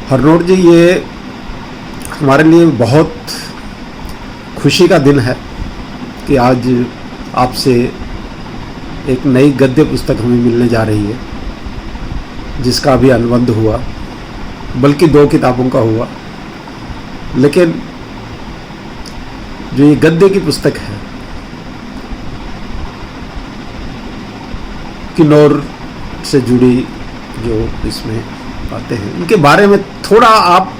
हरनोट जी, ये हमारे लिए बहुत खुशी का दिन है कि आज आपसे एक नई गद्य पुस्तक हमें मिलने जा रही है, जिसका अभी अनुबंध हुआ, बल्कि 2 किताबों का हुआ। लेकिन जो ये गद्य की पुस्तक है, किन्नौर से जुड़ी जो इसमें बातें हैं, उनके बारे में थोड़ा आप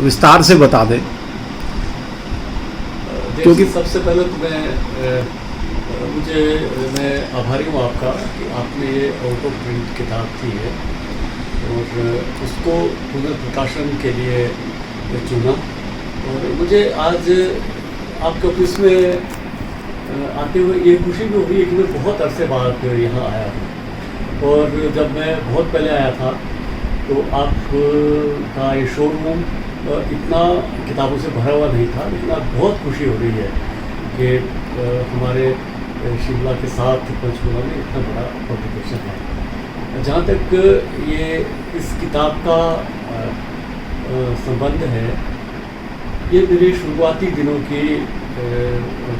विस्तार से बता दें। क्योंकि सबसे पहले तो मैं आभारी हूँ आपका कि आपने ये आउट ऑफ प्रिंट किताब की है और उसको पुनर्प्रकाशन के लिए चुना। और मुझे आज आपके ऑफिस में आते हुए ये खुशी भी हुई कि मैं बहुत अरसे बाद यहाँ आया हूँ। और जब मैं बहुत पहले आया था तो आपका ये शोरूम इतना किताबों से भरा हुआ नहीं था, लेकिन आज बहुत खुशी हो रही है कि हमारे शिमला के साथ पंचकुला में इतना बड़ा पब्लिकेशन है। जहाँ तक ये इस किताब का संबंध है, ये मेरे शुरुआती दिनों की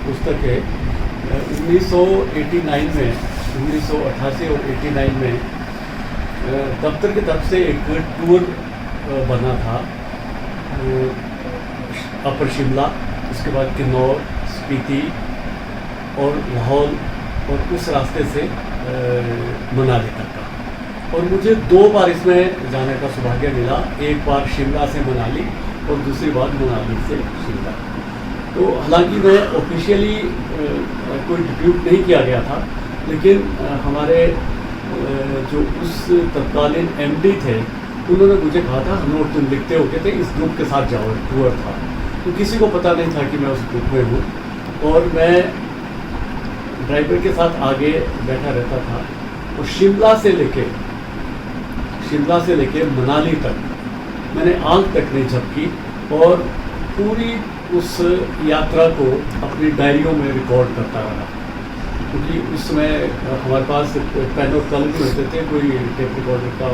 पुस्तक है। 1988 और 89 में दफ्तर की तरफ से एक टूर बना था, अपर शिमला, उसके बाद किन्नौर, स्पीति और लाहौल, और उस रास्ते से मनाली तक का। और मुझे 2 बार इसमें जाने का सौभाग्य मिला, एक बार शिमला से मनाली और दूसरी बार मनाली से शिमला। तो हालांकि मैं ऑफिशियली कोई डिप्यूट नहीं किया गया था, लेकिन हमारे जो उस तत्कालीन एमडी थे, उन्होंने मुझे कहा था, नोट तुम लिखते हो थे, इस ग्रुप के साथ जाओ, टूर था। तो किसी को पता नहीं था कि मैं उस ग्रुप में हूँ और मैं ड्राइवर के साथ आगे बैठा रहता था। और शिमला से लेके मनाली तक मैंने आंख तक नहीं झपकी और पूरी उस यात्रा को अपनी डायरियों में रिकॉर्ड करता रहा, क्योंकि उसमें हमारे पास पेन और कलम भी होते थे, कोई टेप रिकॉर्डर का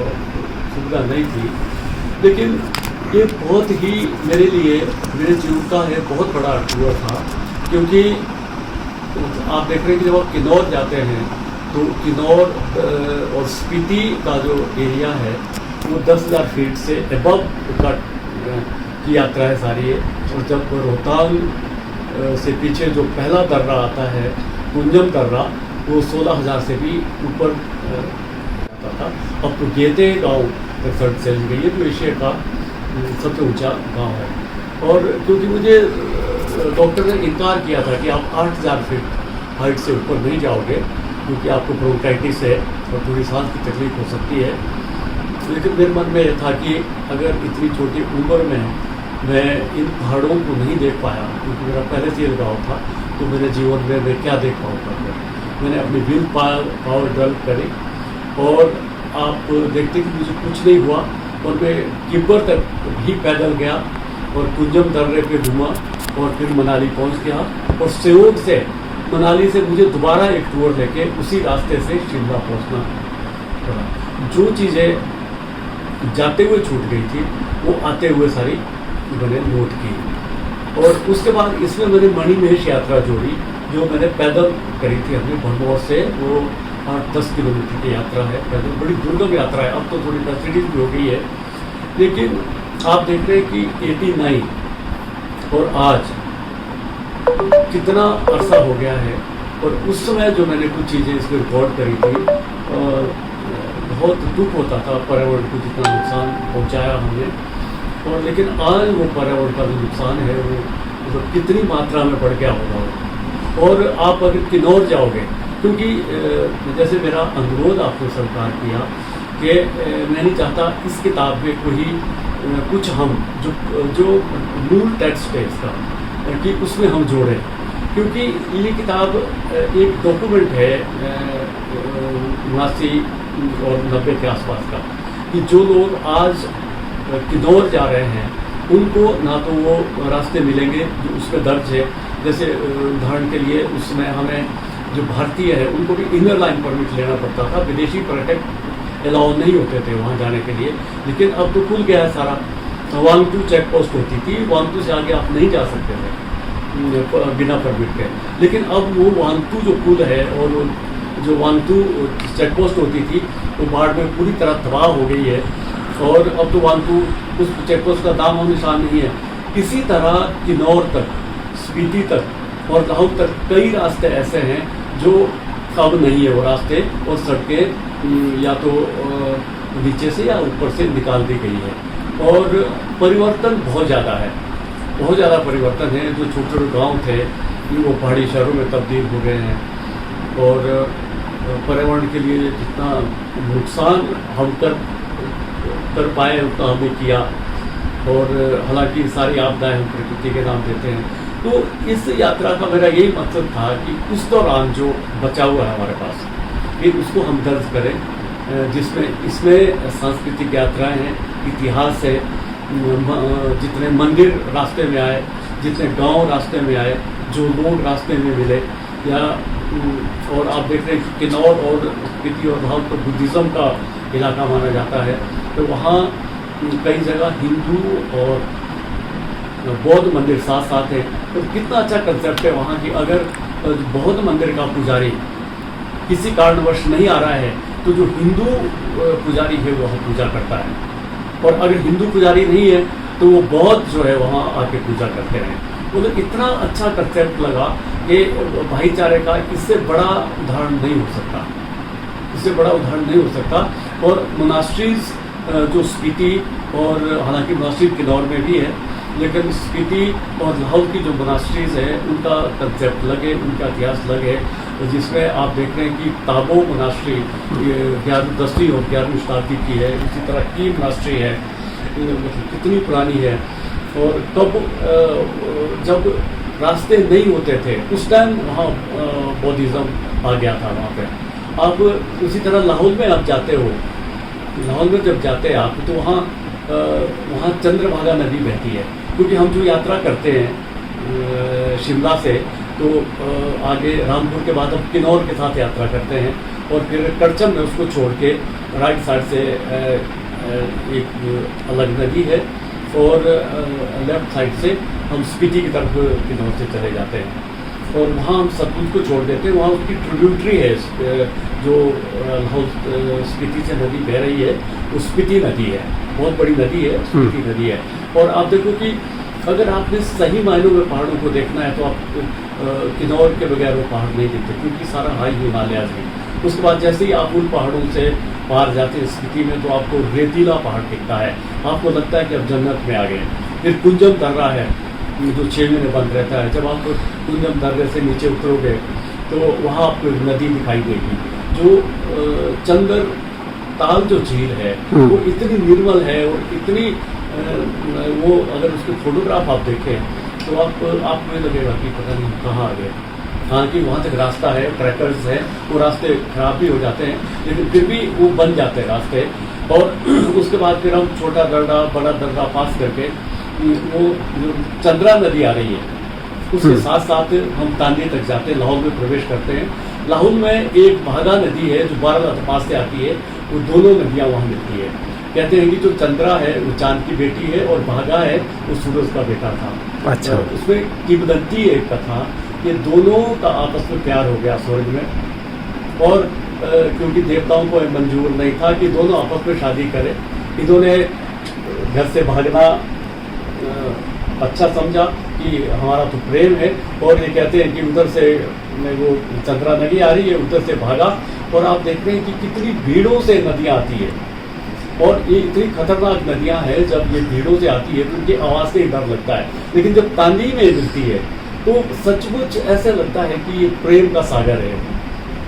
सुविधा नहीं थी। लेकिन ये बहुत ही मेरे लिए, मेरे जीवन का है बहुत बड़ा टूर था, क्योंकि आप देख रहे हैं कि जब आप किन्नौर जाते हैं तो किन्नौर और स्पीति का जो एरिया है वो 10,000 फीट से एबव की यात्रा है सारी। और जब रोहतांग से पीछे जो पहला दर्रा आता है, कुंजम दर्रा, वो 16,000 से भी ऊपर आता था। अब तो गेते गाँव तक सड़क चल गई है, तो एशिया का सबसे ऊंचा गांव है। और क्योंकि मुझे डॉक्टर ने इनकार किया था कि आप 8,000 फीट हाइट से ऊपर नहीं जाओगे, क्योंकि आपको ब्रोंकाइटिस है और थोड़ी सांस की तकलीफ हो सकती है। लेकिन मेरे मन में यह था कि अगर इतनी छोटी उम्र में मैं इन पहाड़ों को नहीं देख पाया, क्योंकि मेरा पहले से लगाव था, तो मेरे जीवन में मैं क्या देख पाऊँगा। मैंने अपनी विल पावर डेवलप करी और आप देखते कि मुझे कुछ नहीं हुआ और मैं किब्बर तक भी पैदल गया और कुंजम दर्रे पे घूमा और फिर मनाली पहुंच गया। और सेओग से मनाली से मुझे दोबारा एक टूर लेके उसी रास्ते से शिमला पहुंचना पड़ा। जो चीज़ें जाते हुए छूट गई थी वो आते हुए सारी मैंने नोट की। और उसके बाद इसमें मैंने मणिमहेश यात्रा जोड़ी, जो मैंने पैदल करी थी अपने भरमौर से। वो 8-10 किलोमीटर की यात्रा है पैदल, बड़ी दुर्गम यात्रा है। अब तो थोड़ी फैसिलिटीज भी हो गई है, लेकिन आप देख रहे हैं कि 89 और आज कितना अरसा हो गया है। और उस समय जो मैंने कुछ चीज़ें इसमें रिकॉर्ड करी थी, बहुत दुख होता था पर्यावरण को जितना नुकसान पहुंचाया हमने। और लेकिन आज वो पर्यावरण का जो नुकसान है वो मतलब कितनी मात्रा में बढ़ गया होगा। और आप अगर किन्नौर जाओगे, क्योंकि जैसे मेरा अनुरोध आपने स्वीकार किया कि मैं नहीं चाहता इस किताब में कोई कुछ हम जो मूल टेक्स्ट है इसका, कि उसमें हम जोड़ें, क्योंकि ये किताब एक डॉक्यूमेंट है 89 और 90 के आसपास का, कि जो लोग आज किन्नौर जा रहे हैं उनको ना तो वो रास्ते मिलेंगे जो उसमें दर्ज है। जैसे उदाहरण के लिए उसमें हमें जो भारतीय है उनको भी इनर लाइन परमिट लेना पड़ता था। विदेशी पर्यटक अलाउ नहीं होते थे वहाँ जाने के लिए, लेकिन अब तो खुल गया है सारा। वांगटू चेक पोस्ट होती थी, वांगटू से आगे आप नहीं जा सकते थे बिना परमिट के, लेकिन अब वो वांगटू जो पुल है और जो वांगटू चेक पोस्ट होती थी वो बाढ़ में पूरी तरह तबाह हो गई है, और अब तो वांगटू उस चेक पोस्ट का नामो निशान नहीं है। इसी तरह किन्नौर तक, स्पीति तक और लाहौल तक कई रास्ते ऐसे हैं जो अब नहीं है वो रास्ते, और सड़कें या तो नीचे से या ऊपर से निकाल दी गई है, और परिवर्तन बहुत ज़्यादा है, बहुत ज़्यादा परिवर्तन है। जो छोटे छोटे गाँव थे वो पहाड़ी शहरों में तब्दील हो गए हैं, और पर्यावरण के लिए जितना नुकसान हम कर पाए उतना हमने किया, और हालांकि सारी आपदाएं हम प्रकृति के नाम देते हैं। तो इस यात्रा का मेरा यही मकसद था कि उस दौरान जो बचा हुआ है हमारे पास, कि उसको हम दर्ज करें, जिसमें इसमें सांस्कृतिक यात्राएं हैं, इतिहास है, जितने मंदिर रास्ते में आए, जितने गांव रास्ते में आए, जो लोग रास्ते में मिले, या और आप देख रहे हैं कि किन्नौर और स्पीति और लाहौल तो बुद्धिज़्म का इलाका माना जाता है, तो वहाँ कई जगह हिंदू और बौद्ध मंदिर साथ साथ हैं। तो कितना अच्छा कंसेप्ट है वहाँ की। अगर बौद्ध मंदिर का पुजारी किसी कारणवश नहीं आ रहा है तो जो हिंदू पुजारी है वह पूजा करता है, और अगर हिंदू पुजारी नहीं है तो वो बौद्ध जो है वहाँ आके पूजा करते हैं। तो इतना अच्छा कंसेप्ट लगा कि भाईचारे का इससे बड़ा उदाहरण नहीं हो सकता, इससे बड़ा उदाहरण नहीं हो सकता। और मोनास्ट्रीज जो स्पीति, और हालांकि मोनास्ट्री किन्नौर में भी है, लेकिन स्पीति और लाहौल की जो मोनास्ट्रीज है उनका कंसेप्ट अलग है, उनका इतिहास अलग है, जिसमें आप देख रहे हैं कि ताबो मोनास्ट्री 10वीं और 11वीं शताब्दी की है, इसी तरह की मोनास्ट्री है, कितनी पुरानी है। और तब जब रास्ते नहीं होते थे उस टाइम वहाँ बौद्धिज़्म आ गया था वहाँ पे। अब उसी तरह लाहौल में आप जाते हो, लाहौल में जब जाते हैं आप तो वहाँ चंद्रभागा नदी बहती है, क्योंकि हम जो यात्रा करते हैं शिमला से, तो आगे रामपुर के बाद हम किन्नौर के साथ यात्रा करते हैं, और फिर करचम में उसको छोड़ के राइट साइड से एक अलग नदी है, और लेफ्ट साइड से हम स्पीति की तरफ किन्नौर से चले जाते हैं, और वहाँ हम सतलुज को छोड़ देते हैं। वहाँ उसकी ट्रिब्यूटरी है जो लाहौल स्पीति से नदी बह रही है, वो स्पीति नदी है, बहुत बड़ी नदी है, स्पीति नदी है। और आप देखो कि अगर आपने सही मायनों में पहाड़ों को देखना है तो आप किन्नौर के बगैर वो पहाड़ नहीं दिखते, क्योंकि सारा हाई हिमालयाज है। उसके बाद जैसे ही आप उन पहाड़ों से पार जाते हैं स्पीति में, तो आपको रेतीला पहाड़ दिखता है, आपको लगता है कि अब जन्नत में आ गए। फिर कुंजम दर्रा है जो 6 महीने बंद रहता है। जब आप कुंजम दर्रे से नीचे उतरोगे तो वहाँ आपको नदी दिखाई देगी, जो चंदर ताल जो झील है वो इतनी निर्मल है, और इतनी वो अगर उसके फोटोग्राफ आप देखें तो आपको ये लगेगा कि पता नहीं कहाँ आ गए। हालांकि वहाँ तक रास्ता है, ट्रैकर्स है, वो रास्ते खराब भी हो जाते हैं, लेकिन फिर भी वो बन जाते हैं रास्ते। और उसके बाद फिर हम छोटा दर्रा बड़ा दर्रा पास करके वो जो चंद्रा नदी आ रही है उसके साथ साथ हम तांदी तक जाते हैं, लाहौल में प्रवेश करते हैं। लाहौल में एक भागा नदी है जो 12 पास से आती है, वो दोनों नदियाँ वहाँ मिलती है। कहते हैं कि जो चंद्रा है वो चांद की बेटी है, और भागा है वो सूरज का बेटा था। अच्छा। उसमें किंवदंती एक कथा, ये दोनों का आपस में प्यार हो गया स्वर्ग में, और क्योंकि देवताओं को मंजूर नहीं था कि दोनों आपस में शादी करें, इन्होंने घर से भागना अच्छा समझा कि हमारा तो प्रेम है, और ये कहते हैं कि उधर से वो चंद्रा नदी आ रही है, उधर से भागा। और आप देखते हैं कि कितनी भीड़ों से नदियाँ आती है, और ये इतनी खतरनाक नदियाँ हैं, जब ये भीड़ों से आती है तो उनकी आवाज़ से ही डर लगता है, लेकिन जब तांदी में मिलती है तो सचमुच ऐसे लगता है कि ये प्रेम का सागर है,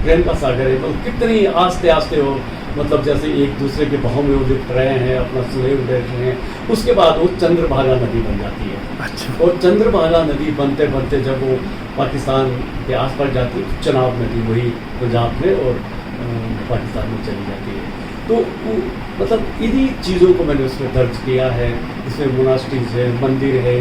प्रेम का सागर है। मतलब कितनी आस्ते आस्ते हो, मतलब जैसे एक दूसरे के भाव में वो लिपट रहे हैं, अपना सुलेव ले रहे हैं, उसके बाद वो चंद्रभागा नदी बन जाती है। अच्छा। और चंद्रभागा नदी बनते बनते जब वो पाकिस्तान के आस पास जाती है तो चनाब नदी वही पंजाब में और पाकिस्तान में चली जाती है। तो मतलब इन्हीं चीज़ों को मैंने उसमें दर्ज किया है। इसमें मोनास्ट्रीज है, मंदिर है,